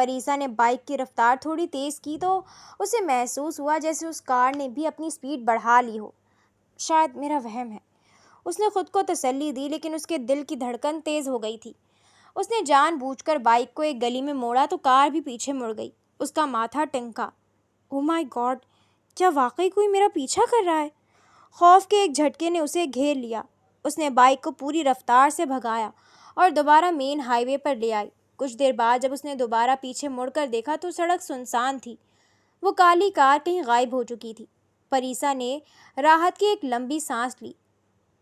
پریسا نے بائک کی رفتار تھوڑی تیز کی تو اسے محسوس ہوا جیسے اس کار نے بھی اپنی سپیڈ بڑھا لی ہو۔ شاید میرا وہم ہے، اس نے خود کو تسلی دی، لیکن اس کے دل کی دھڑکن تیز ہو گئی تھی۔ اس نے جان بوجھ کر بائک کو ایک گلی میں موڑا تو کار بھی پیچھے مڑ گئی۔ اس کا ماتھا ٹنکا۔ او مائی گاڈ، کیا واقعی کوئی میرا پیچھا کر رہا ہے؟ خوف کے ایک جھٹکے نے اسے گھیر لیا۔ اس نے بائک کو پوری رفتار سے بھگایا اور دوبارہ مین ہائی وے پر لے آئی۔ کچھ دیر بعد جب اس نے دوبارہ پیچھے مڑ کر دیکھا تو سڑک سنسان تھی۔ وہ کالی کار کہیں غائب ہو چکی تھی۔ پریسا نے راحت کی ایک لمبی سانس لی۔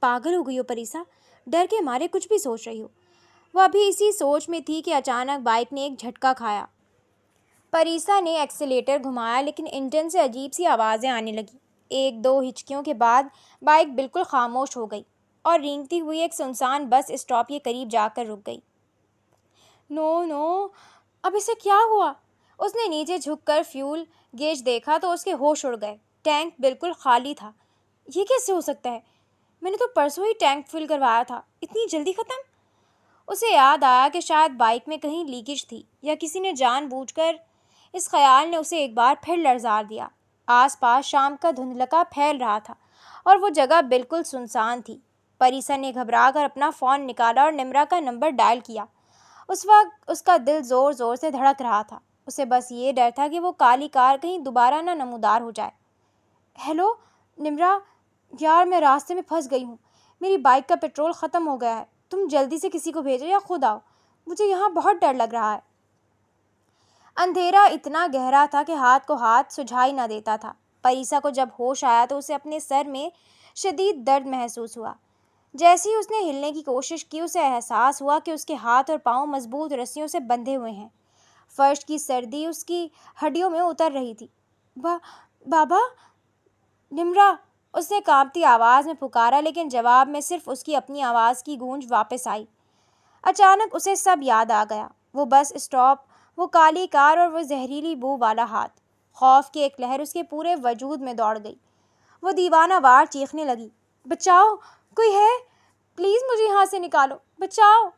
پاگل ہو گئی ہو پریسا، ڈر کے مارے کچھ بھی سوچ رہی ہو۔ وہ ابھی اسی سوچ میں تھی کہ اچانک بائک نے ایک جھٹکا کھایا۔ پریسا نے ایکسیلیٹر گھمایا لیکن انجن سے عجیب سی آوازیں آنے لگیں۔ ایک دو ہچکیوں کے بعد بائک بالکل خاموش ہو گئی اور رینگتی ہوئی ایک سنسان بس اسٹاپ کے قریب جا کر رک گئی۔ نو نو، اب اسے کیا ہوا؟ اس نے نیچے جھک کر فیول گیج دیکھا تو اس کے ہوش اڑ گئے۔ ٹینک بالکل خالی تھا۔ یہ کیسے ہو سکتا ہے؟ میں نے تو پرسوں ہی ٹینک فل کروایا تھا، اتنی جلدی ختم؟ اسے یاد آیا کہ شاید بائک میں کہیں لیکیج تھی یا کسی نے جان بوجھ کر۔ اس خیال نے اسے ایک بار پھر لرزا دیا۔ آس پاس شام کا دھندلکا پھیل رہا تھا اور وہ جگہ بالکل سنسان تھی۔ پریسا نے گھبرا کر اپنا فون نکالا اور نمرا کا نمبر ڈائل کیا۔ اس وقت اس کا دل زور زور سے دھڑک رہا تھا۔ اسے بس یہ ڈر تھا کہ وہ کالی کار کہیں دوبارہ نہ نمودار ہو جائے۔ ہیلو نمرا، یار میں راستے میں پھنس گئی ہوں، میری بائک کا پیٹرول ختم ہو گیا ہے، تم جلدی سے کسی کو بھیجو یا خود آؤ، مجھے یہاں بہت ڈر لگ رہا ہے۔ اندھیرا اتنا گہرا تھا کہ ہاتھ کو ہاتھ سجھائی نہ دیتا تھا۔ پریسا کو جب ہوش آیا تو اسے اپنے سر میں شدید درد محسوس ہوا۔ جیسے ہی اس نے ہلنے کی کوشش کی اسے احساس ہوا کہ اس کے ہاتھ اور پاؤں مضبوط رسیوں سے بندھے ہوئے ہیں۔ فرش کی سردی اس کی ہڈیوں میں اتر رہی تھی۔ بابا، نمرا، اس نے کانپتی آواز میں پکارا لیکن جواب میں صرف اس کی اپنی آواز کی گونج واپس آئی۔ اچانک اسے سب یاد آ گیا، وہ بس اسٹاپ، وہ کالی کار اور وہ زہریلی بو والا ہاتھ۔ خوف کی ایک لہر اس کے پورے وجود میں دوڑ گئی۔ وہ دیوانہ وار چیخنے لگی، بچاؤ، کوئی ہے؟ پلیز مجھے یہاں سے نکالو، بچاؤ۔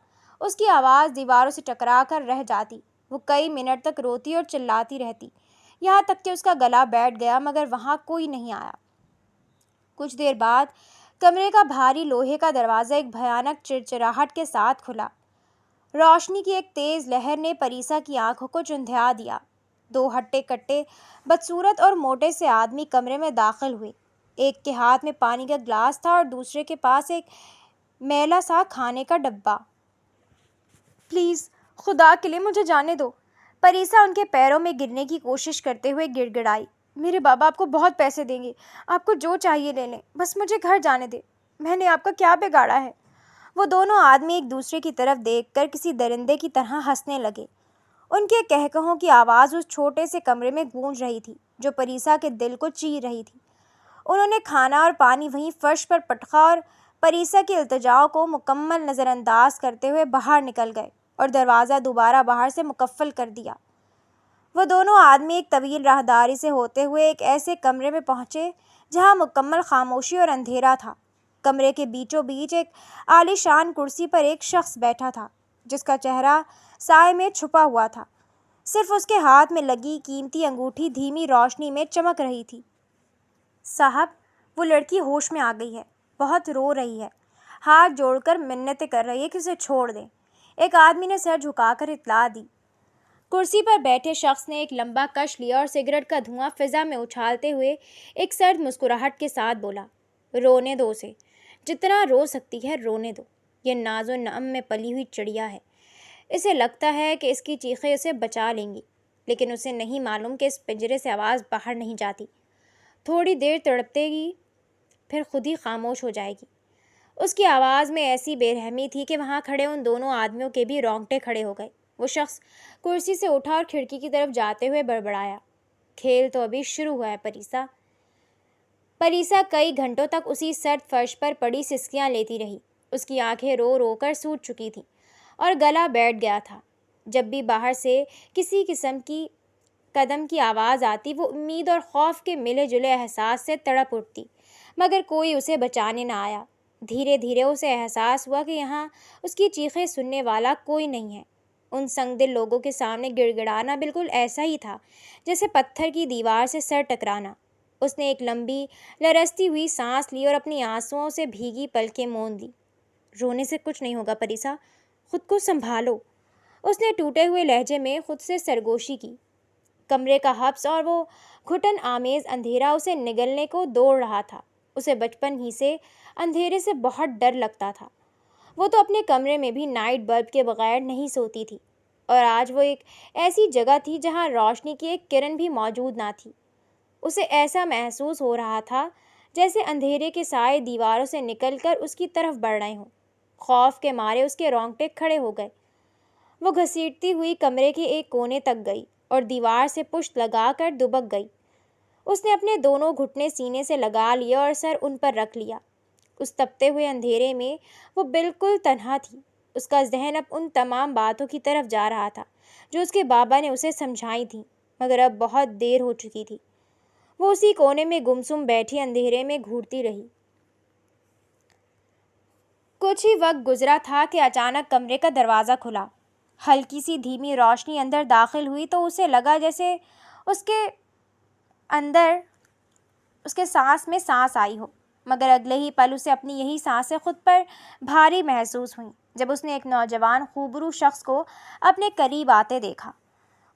اس کی آواز دیواروں سے ٹکرا کر رہ جاتی۔ وہ کئی منٹ تک روتی اور چلاتی رہتی، یہاں تک کہ اس کا گلا بیٹھ گیا، مگر وہاں کوئی نہیں آیا۔ کچھ دیر بعد کمرے کا بھاری لوہے کا دروازہ ایک بھیانک چرچراہٹ کے ساتھ کھلا۔ روشنی کی ایک تیز لہر نے پریسا کی آنکھوں کو چندھیا دیا۔ دو ہٹے کٹے بدصورت اور موٹے سے آدمی کمرے میں داخل ہوئے۔ ایک کے ہاتھ میں پانی کا گلاس تھا اور دوسرے کے پاس ایک میلا سا کھانے کا ڈبہ۔ پلیز خدا کے لیے مجھے جانے دو، پریسا ان کے پیروں میں گرنے کی کوشش کرتے ہوئے گڑ گڑائی۔ میرے بابا آپ کو بہت پیسے دیں گے، آپ کو جو چاہیے لے لیں، بس مجھے گھر جانے دے، میں نے آپ کا کیا بگاڑا ہے؟ وہ دونوں آدمی ایک دوسرے کی طرف دیکھ کر کسی درندے کی طرح ہنسنے لگے۔ ان کے کہکہوں کی آواز اس چھوٹے سے کمرے میں گونج رہی تھی جو پریسا کے دل کو چیر رہی تھی۔ انہوں نے کھانا اور پانی وہیں فرش پر پٹخا اور پریسا کی التجاؤں کو مکمل نظر انداز کرتے ہوئے باہر نکل گئے اور دروازہ دوبارہ باہر سے مقفل کر دیا۔ وہ دونوں آدمی ایک طویل راہداری سے ہوتے ہوئے ایک ایسے کمرے میں پہنچے جہاں مکمل خاموشی اور اندھیرا تھا۔ کمرے کے بیچوں بیچ ایک عالی شان کرسی پر ایک شخص بیٹھا تھا جس کا چہرہ سائے میں چھپا ہوا تھا، صرف اس کے ہاتھ میں لگی قیمتی انگوٹھی دھیمی روشنی میں چمک رہی تھی۔ صاحب، وہ لڑکی ہوش میں آ گئی ہے، بہت رو رہی ہے، ہاتھ جوڑ کر منتیں کر رہی ہے کہ اسے چھوڑ دیں، ایک آدمی نے سر جھکا کر اطلاع دی۔ کرسی پر بیٹھے شخص نے ایک لمبا کش لیا اور سگریٹ کا دھواں فضا میں اچھالتے ہوئے ایک سرد مسکراہٹ کے ساتھ بولا، رونے دو اسے، جتنا رو سکتی ہے رونے دو، یہ ناز و نعم میں پلی ہوئی چڑیا ہے، اسے لگتا ہے کہ اس کی چیخیں اسے بچا لیں گی، لیکن اسے نہیں معلوم کہ اس پنجرے سے آواز باہر نہیں جاتی، تھوڑی دیر تڑپتے گی پھر خود ہی خاموش ہو جائے گی۔ اس کی آواز میں ایسی بے رحمی تھی کہ وہاں کھڑے ان دونوں آدمیوں کے بھی رونگٹے کھڑے ہو گئے۔ وہ شخص کرسی سے اٹھا اور کھڑکی کی طرف جاتے ہوئے بڑبڑایا، کھیل تو ابھی شروع ہوا ہے پریسا۔ پریسا کئی گھنٹوں تک اسی سرد فرش پر پڑی سسکیاں لیتی رہی۔ اس کی آنکھیں رو رو کر سوج چکی تھیں اور گلا بیٹھ گیا تھا۔ جب بھی باہر سے کسی قسم کی قدم کی آواز آتی وہ امید اور خوف کے ملے جلے احساس سے تڑپ اٹھتی، مگر کوئی اسے بچانے نہ آیا۔ دھیرے دھیرے اسے احساس ہوا کہ یہاں اس کی چیخیں سننے والا کوئی نہیں ہے۔ ان سنگ دل لوگوں کے سامنے گڑ گڑانا بالکل ایسا ہی تھا جیسے پتھر کی دیوار سے سر ٹکرانا۔ اس نے ایک لمبی لرزتی ہوئی سانس لی اور اپنی آنسوؤں سے بھیگی پلکیں موند لی۔ رونے سے کچھ نہیں ہوگا پریسا، خود کو سنبھالو۔ اس نے ٹوٹے ہوئے لہجے میں خود سے سرگوشی کی۔ کمرے کا حبس اور وہ گھٹن آمیز اندھیرا اسے نگلنے کو دوڑ رہا تھا۔ اسے بچپن ہی سے اندھیرے سے بہت ڈر لگتا تھا۔ وہ تو اپنے کمرے میں بھی نائٹ بلب کے بغیر نہیں سوتی تھی، اور آج وہ ایک ایسی جگہ تھی جہاں روشنی کی ایک کرن بھی موجود نہ تھی۔ اسے ایسا محسوس ہو رہا تھا جیسے اندھیرے کے سائے دیواروں سے نکل کر اس کی طرف بڑھ رہے ہوں۔ خوف کے مارے اس کے رونگٹے کھڑے ہو گئے۔ وہ گھسیٹتی ہوئی کمرے کے ایک کونے تک گئی اور دیوار سے پشت لگا کر دبک گئی۔ اس نے اپنے دونوں گھٹنے سینے سے لگا لیے اور سر ان پر رکھ لیا۔ اس تپتے ہوئے اندھیرے میں وہ بالکل تنہا تھی۔ اس کا ذہن اب ان تمام باتوں کی طرف جا رہا تھا جو اس کے بابا نے اسے سمجھائی تھیں، مگر اب بہت دیر ہو چکی تھی۔ وہ اسی کونے میں گمسم بیٹھی اندھیرے میں گھورتی رہی۔ کچھ ہی وقت گزرا تھا کہ اچانک کمرے کا دروازہ کھلا۔ ہلکی سی دھیمی روشنی اندر داخل ہوئی تو اسے لگا جیسے اس کے اندر اس کے سانس میں سانس آئی ہو، مگر اگلے ہی پل اسے اپنی یہی سانسیں خود پر بھاری محسوس ہوئیں جب اس نے ایک نوجوان خوبرو شخص کو اپنے قریب آتے دیکھا۔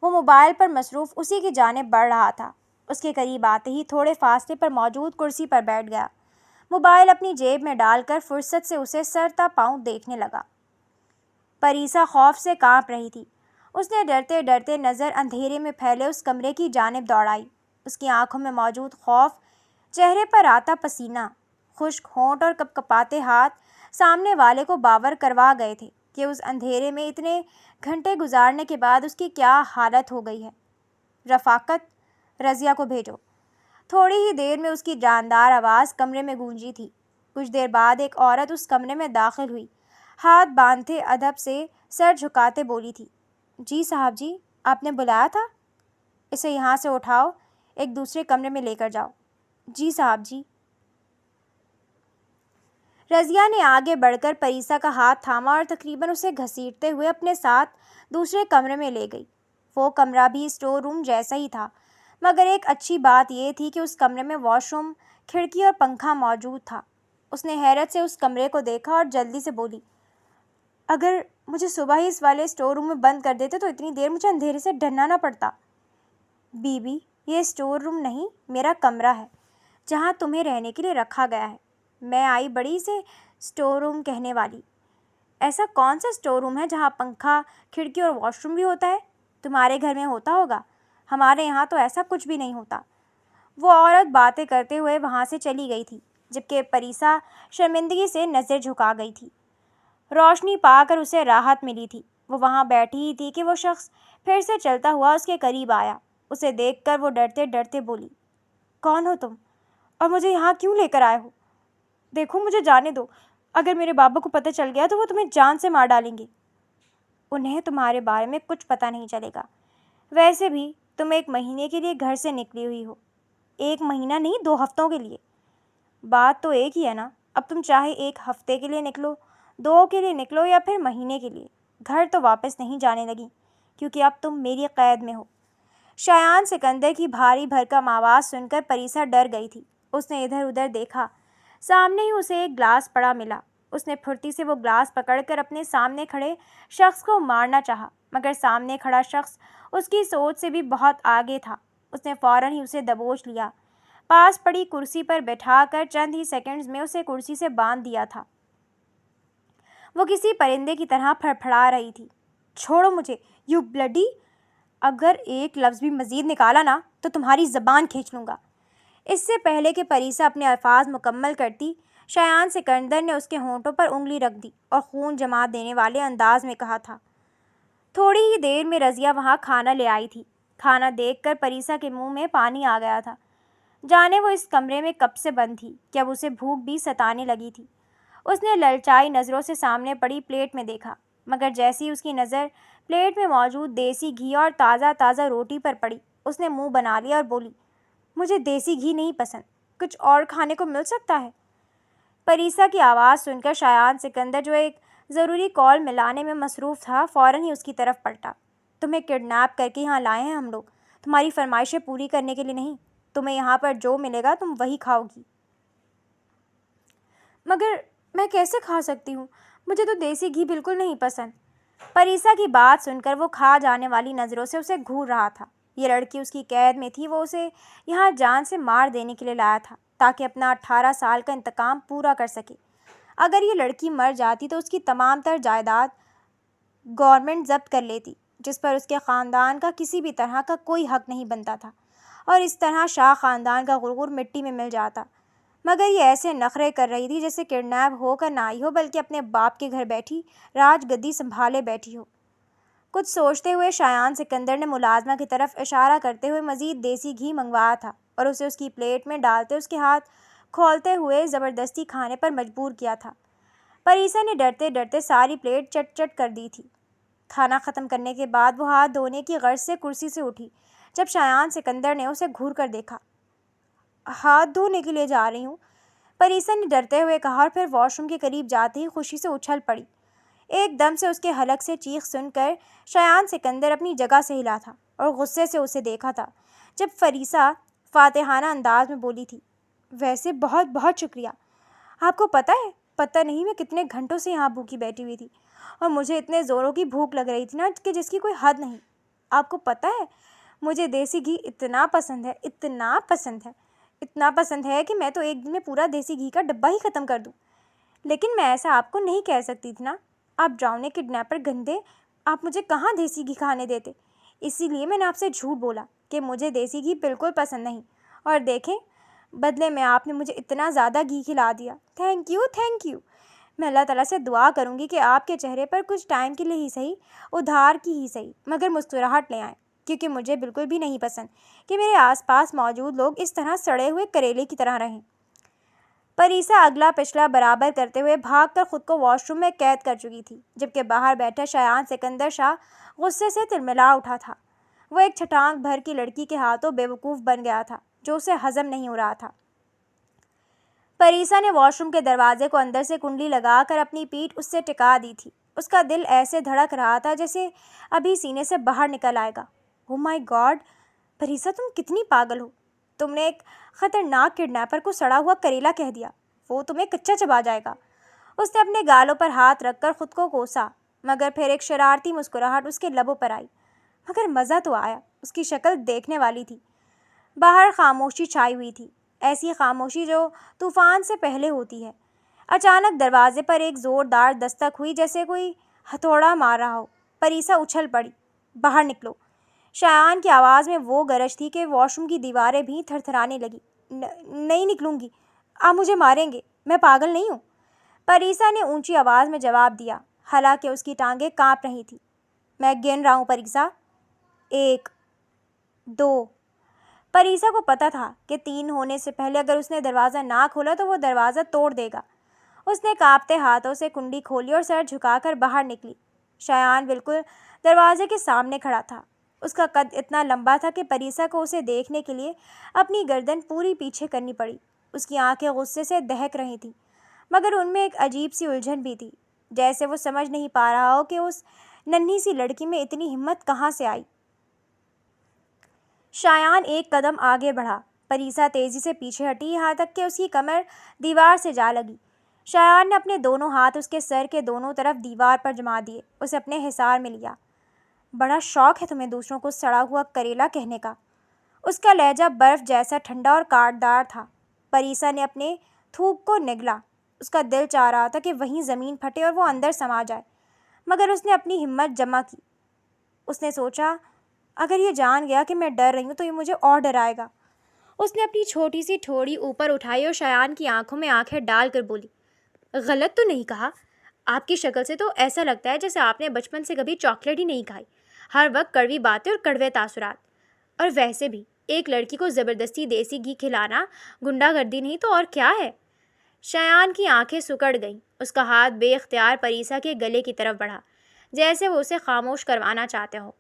وہ موبائل پر مصروف اسی کی جانب بڑھ رہا تھا۔ اس کے قریب آتے ہی تھوڑے فاصلے پر موجود کرسی پر بیٹھ گیا۔ موبائل اپنی جیب میں ڈال کر فرصت سے اسے سر تا پاؤں دیکھنے لگا۔ پریسا خوف سے کانپ رہی تھی۔ اس نے ڈرتے ڈرتے نظر اندھیرے میں پھیلے اس کمرے کی جانب دوڑائی۔ اس کی آنکھوں میں موجود خوف، چہرے پر آتا پسینہ، خشک ہونٹ اور کپکپاتے ہاتھ سامنے والے کو باور کروا گئے تھے کہ اس اندھیرے میں اتنے گھنٹے گزارنے کے بعد اس کی کیا حالت ہو گئی ہے۔ رفاقت، رضیہ کو بھیجو۔ تھوڑی ہی دیر میں اس کی جاندار آواز کمرے میں گونجی تھی۔ کچھ دیر بعد ایک عورت اس کمرے میں داخل ہوئی، ہاتھ باندھے ادب سے سر جھکاتے بولی تھی، جی صاحب جی، آپ نے بلایا تھا؟ اسے یہاں سے اٹھاؤ، ایک دوسرے کمرے میں لے کر جاؤ۔ جی صاحب جی۔ رضیہ نے آگے بڑھ کر پریسا کا ہاتھ تھاما اور تقریباً اسے گھسیٹتے ہوئے اپنے ساتھ دوسرے کمرے میں لے گئی۔ وہ کمرہ بھی اسٹور روم جیسا ہی تھا، مگر ایک اچھی بات یہ تھی کہ اس کمرے میں واش روم، کھڑکی اور پنکھا موجود تھا۔ اس نے حیرت سے اس کمرے کو دیکھا اور جلدی سے بولی، اگر مجھے صبح ہی اس والے اسٹور روم میں بند کر دیتے تو اتنی دیر مجھے اندھیرے سے ڈرنا نہ پڑتا۔ بی بی، یہ اسٹور روم نہیں، میرا کمرہ ہے جہاں تمہیں رہنے کے لیے رکھا گیا ہے۔ میں آئی بڑی سے اسٹور روم کہنے والی۔ ایسا کون سا اسٹور روم ہے جہاں پنکھا، کھڑکی اور واش روم بھی ہوتا ہے؟ تمہارے گھر میں ہوتا ہوگا، ہمارے یہاں تو ایسا کچھ بھی نہیں ہوتا۔ وہ عورت باتیں کرتے ہوئے وہاں سے چلی گئی تھی، جبکہ پریسا شرمندگی سے نظر جھکا گئی تھی۔ روشنی پا کر اسے راحت ملی تھی۔ وہ وہاں بیٹھی ہی تھی کہ وہ شخص پھر سے چلتا ہوا اس کے قریب آیا۔ اسے دیکھ کر وہ ڈرتے ڈرتے بولی، کون ہو تم اور مجھے یہاں کیوں لے کر آئے ہو؟ دیکھو مجھے جانے دو، اگر میرے بابا کو پتہ چل گیا تو وہ تمہیں جان سے مار ڈالیں گے۔ انہیں تمہارے بارے میں کچھ پتہ نہیں چلے گا۔ ویسے بھی تم 1 مہینے کے لیے گھر سے نکلی ہوئی ہو۔ 1 مہینہ نہیں، 2 ہفتوں کے لیے۔ بات تو ایک ہی ہے نا، اب تم چاہے 1 ہفتے کے لیے نکلو، 2 کے لیے نکلو یا پھر مہینے کے لیے، گھر تو واپس نہیں جانے لگی، کیونکہ اب تم میری قید میں ہو۔ شایان سکندر کی بھاری بھرکم آواز سن کر پریسا ڈر گئی تھی۔ اس نے ادھر ادھر دیکھا، سامنے ہی اسے ایک گلاس پڑا ملا۔ اس نے پھرتی سے وہ گلاس پکڑ کر اپنے سامنے کھڑے شخص کو مارنا چاہا، مگر سامنے کھڑا شخص اس کی سوچ سے بھی بہت آگے تھا۔ اس نے فوراً ہی اسے دبوچ لیا، پاس پڑی کرسی پر بٹھا کر چند ہی سیکنڈز میں اسے کرسی سے باندھ دیا تھا۔ وہ کسی پرندے کی طرح پھڑپھڑا رہی تھی۔ چھوڑو مجھے، یو بلڈی! اگر ایک لفظ بھی مزید نکالا نا تو تمہاری زبان کھینچ لوں گا۔ اس سے پہلے کہ پریسا اپنے الفاظ مکمل کرتی، شایان سکندر نے اس کے ہونٹوں پر انگلی رکھ دی اور خون جما دینے والے انداز میں کہا تھا۔ تھوڑی ہی دیر میں رضیہ وہاں کھانا لے آئی تھی۔ کھانا دیکھ کر پریسا کے منہ میں پانی آ گیا تھا۔ جانے وہ اس کمرے میں کب سے بند تھی کہ اب اسے بھوک بھی ستانے لگی تھی۔ اس نے للچائی نظروں سے سامنے پڑی پلیٹ میں دیکھا، مگر جیسی اس کی نظر پلیٹ میں موجود دیسی گھی اور تازہ تازہ روٹی پر پڑی، اس نے منہ بنا لیا اور بولی، مجھے دیسی گھی نہیں پسند، کچھ اور کھانے کو مل سکتا ہے؟ پریسا کی آواز سن کر شایان سکندر جو ایک ضروری کال ملانے میں مصروف تھا، فوراً ہی اس کی طرف پلٹا۔ تمہیں کڈنیپ کر کے یہاں لائے ہیں ہم لوگ، تمہاری فرمائشیں پوری کرنے کے لیے نہیں۔ تمہیں یہاں پر جو ملے گا تم وہی کھاؤ گی۔ مگر میں کیسے کھا سکتی ہوں؟ مجھے تو دیسی گھی بالکل نہیں پسند۔ پریسا کی بات سن کر وہ کھا جانے والی نظروں سے اسے گھور رہا تھا۔ یہ لڑکی اس کی قید میں تھی، وہ اسے یہاں جان سے مار دینے کے لیے لایا تھا تاکہ اپنا 18 سال کا انتقام پورا کر سکے۔ اگر یہ لڑکی مر جاتی تو اس کی تمام تر جائیداد گورنمنٹ ضبط کر لیتی، جس پر اس کے خاندان کا کسی بھی طرح کا کوئی حق نہیں بنتا تھا، اور اس طرح شاہ خاندان کا غرور مٹی میں مل جاتا۔ مگر یہ ایسے نخرے کر رہی تھی جیسے کڈنیپ ہو کر نہ آئی ہو بلکہ اپنے باپ کے گھر بیٹھی راج گدی سنبھالے بیٹھی ہو۔ کچھ سوچتے ہوئے شایان سکندر نے ملازمہ کی طرف اشارہ کرتے ہوئے مزید دیسی گھی منگوایا تھا اور اسے اس کی پلیٹ میں ڈالتے اس کے ہاتھ کھولتے ہوئے زبردستی کھانے پر مجبور کیا تھا۔ پریسا نے ڈرتے ڈرتے ساری پلیٹ چٹ چٹ کر دی تھی۔ کھانا ختم کرنے کے بعد وہ ہاتھ دھونے کی غرض سے کرسی سے اٹھی جب شایان سکندر نے اسے گھور کر دیکھا۔ ہاتھ دھونے کے لیے جا رہی ہوں، پریسا نے ڈرتے ہوئے کہا، اور پھر واش روم کے قریب جاتے ہی خوشی سے اچھل پڑی۔ ایک دم سے اس کے حلق سے چیخ سن کر شایان سکندر اپنی جگہ سے ہلا تھا اور غصے سے اسے دیکھا تھا جب پریسا فاتحانہ انداز میں بولی تھی، ویسے بہت بہت شکریہ۔ آپ کو پتہ نہیں میں کتنے گھنٹوں سے یہاں بھوکی بیٹھی ہوئی تھی، اور مجھے اتنے زوروں کی بھوک لگ رہی تھی نا کہ جس کی کوئی حد نہیں۔ آپ کو پتہ ہے مجھے دیسی گھی اتنا پسند ہے، اتنا پسند ہے کہ میں تو ایک دن میں پورا دیسی گھی کا ڈبہ ہی ختم کر دوں۔ لیکن میں ایسا آپ کو نہیں کہہ سکتی تھی نا، آپ ڈراؤنے کڈنیپر گندے، آپ مجھے کہاں دیسی گھی کھانے دیتے۔ اسی لیے میں نے آپ سے جھوٹ بولا کہ مجھے دیسی گھی بالکل پسند نہیں، اور دیکھیں بدلے میں آپ نے مجھے اتنا زیادہ گھی کھلا دیا۔ Thank you. میں اللہ تعالیٰ سے دعا کروں گی کہ آپ کے چہرے پر کچھ ٹائم کے لیے ہی صحیح، ادھار کی ہی صحیح، مگر مسکراہٹ لے آئیں، کیونکہ مجھے بالکل بھی نہیں پسند کہ میرے آس پاس موجود لوگ اس طرح سڑے ہوئے کریلے کی طرح رہیں۔ پریسا اگلا پچھلا برابر کرتے ہوئے بھاگ کر خود کو واش روم میں قید کر چکی تھی، جبکہ باہر بیٹھا شایان سکندر شاہ غصے سے تلملا اٹھا تھا۔ وہ ایک چھٹانک بھر کی لڑکی کے ہاتھوں بیوقوف بن گیا تھا جو اسے ہضم نہیں ہو رہا تھا۔ پریسا نے واش روم کے دروازے کو اندر سے کنڈلی لگا کر اپنی پیٹھ اس سے ٹکا دی تھی۔ اس کا دل ایسے دھڑک رہا تھا جیسے ابھی سینے سے باہر نکل آئے گا۔ او مائی گاڈ، پریسا تم کتنی پاگل ہو! تم نے ایک خطرناک کڈنیپر کو سڑا ہوا کریلا کہہ دیا، وہ تمہیں کچا چبا جائے گا۔ اس نے اپنے گالوں پر ہاتھ رکھ کر خود کو کوسا، مگر پھر ایک شرارتی مسکراہٹ اس کے لبوں پر آئی۔ مگر مزہ تو آیا، اس کی شکل دیکھنے والی تھی۔ باہر خاموشی چھائی ہوئی تھی، ایسی خاموشی جو طوفان سے پہلے ہوتی ہے۔ اچانک دروازے پر ایک زوردار دستک ہوئی جیسے کوئی ہتھوڑا مار رہا ہو۔ پریسا اچھل پڑی، باہر نکلو۔ شایان کی آواز میں وہ گرج تھی کہ واش روم کی دیواریں بھی تھر تھرانے لگی۔ نہیں نکلوں گی، آپ مجھے ماریں گے، میں پاگل نہیں ہوں، پریسا نے اونچی آواز میں جواب دیا، حالانکہ اس کی ٹانگیں کانپ رہی تھیں۔ میں گن رہا ہوں پریسا، 1 2۔ پریسا کو پتہ تھا کہ 3 ہونے سے پہلے اگر اس نے دروازہ نہ کھولا تو وہ دروازہ توڑ دے گا۔ اس نے کانپتے ہاتھوں سے کنڈی کھولی اور سر جھکا کر باہر نکلی۔ شایان بالکل دروازے کے سامنے کھڑا تھا۔ اس کا قد اتنا لمبا تھا کہ پریسا کو اسے دیکھنے کے لیے اپنی گردن پوری پیچھے کرنی پڑی۔ اس کی آنکھیں غصے سے دہک رہی تھیں، مگر ان میں ایک عجیب سی الجھن بھی تھی، جیسے وہ سمجھ نہیں پا رہا ہو کہ اس ننھی سی لڑکی میں اتنی ہمت کہاں سے آئی۔ شایان ایک قدم آگے بڑھا، پریسا تیزی سے پیچھے ہٹی یہاں تک کہ اس کی کمر دیوار سے جا لگی۔ شایان نے اپنے دونوں ہاتھ اس کے سر کے دونوں طرف دیوار پر جما دیے، اسے اپنے حصار میں لیا۔ بڑا شوق ہے تمہیں دوسروں کو سڑا ہوا کریلا کہنے کا۔ اس کا لہجہ برف جیسا ٹھنڈا اور کاٹدار تھا۔ پریسا نے اپنے تھوک کو نگلا، اس کا دل چاہ رہا تھا کہ وہیں زمین پھٹے اور وہ اندر سما جائے، مگر اس نے اپنی ہمت جمع کی۔ اس نے سوچا، اگر یہ جان گیا کہ میں ڈر رہی ہوں تو یہ مجھے اور ڈرائے گا۔ اس نے اپنی چھوٹی سی ٹھوڑی اوپر اٹھائی اور شایان کی آنکھوں میں آنکھیں ڈال کر بولی، غلط تو نہیں کہا؟ آپ کی شکل سے تو ایسا لگتا ہے جیسے آپ نے بچپن سے کبھی چاکلیٹ ہی نہیں کھائی، ہر وقت کڑوی باتیں اور کڑوے تاثرات۔ اور ویسے بھی ایک لڑکی کو زبردستی دیسی گھی کھلانا گنڈا گردی نہیں تو اور کیا ہے؟ شایان کی آنکھیں سکڑ گئیں، اس کا ہاتھ بے اختیار پریسا کے گلے کی طرف بڑھا، جیسے وہ اسے خاموش کروانا چاہتے ہو۔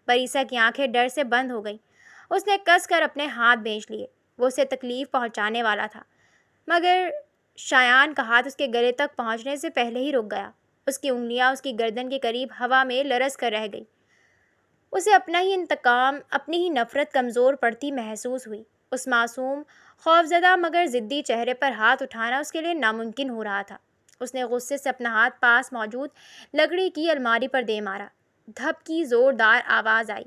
پریسا کی آنکھیں ڈر سے بند ہو گئیں۔ اس نے کس کر اپنے ہاتھ بھینچ لیے، وہ اسے تکلیف پہنچانے والا تھا، مگر شایان کا ہاتھ اس کے گلے تک پہنچنے سے پہلے ہی رک گیا۔ اس کی انگلیاں اس کی گردن کے قریب ہوا میں لرز کر رہ گئی۔ اسے اپنا ہی انتقام، اپنی ہی نفرت کمزور پڑتی محسوس ہوئی۔ اس معصوم، خوفزدہ مگر ضدی چہرے پر ہاتھ اٹھانا اس کے لیے ناممکن ہو رہا تھا۔ اس نے غصے سے اپنا ہاتھ پاس موجود لکڑی کی الماری پر دے مارا۔ دھپ کی زوردار آواز آئی۔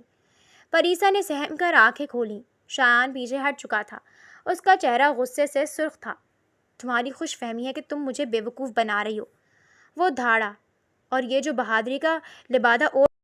پریسا نے سہم کر آنکھیں کھولیں۔ شایان پیچھے ہٹ چکا تھا۔ اس کا چہرہ غصے سے سرخ تھا۔ تمہاری خوش فہمی ہے کہ تم مجھے بیوقوف بنا رہی ہو، وہ دھاڑا، اور یہ جو بہادری کا لبادہ اوڑھ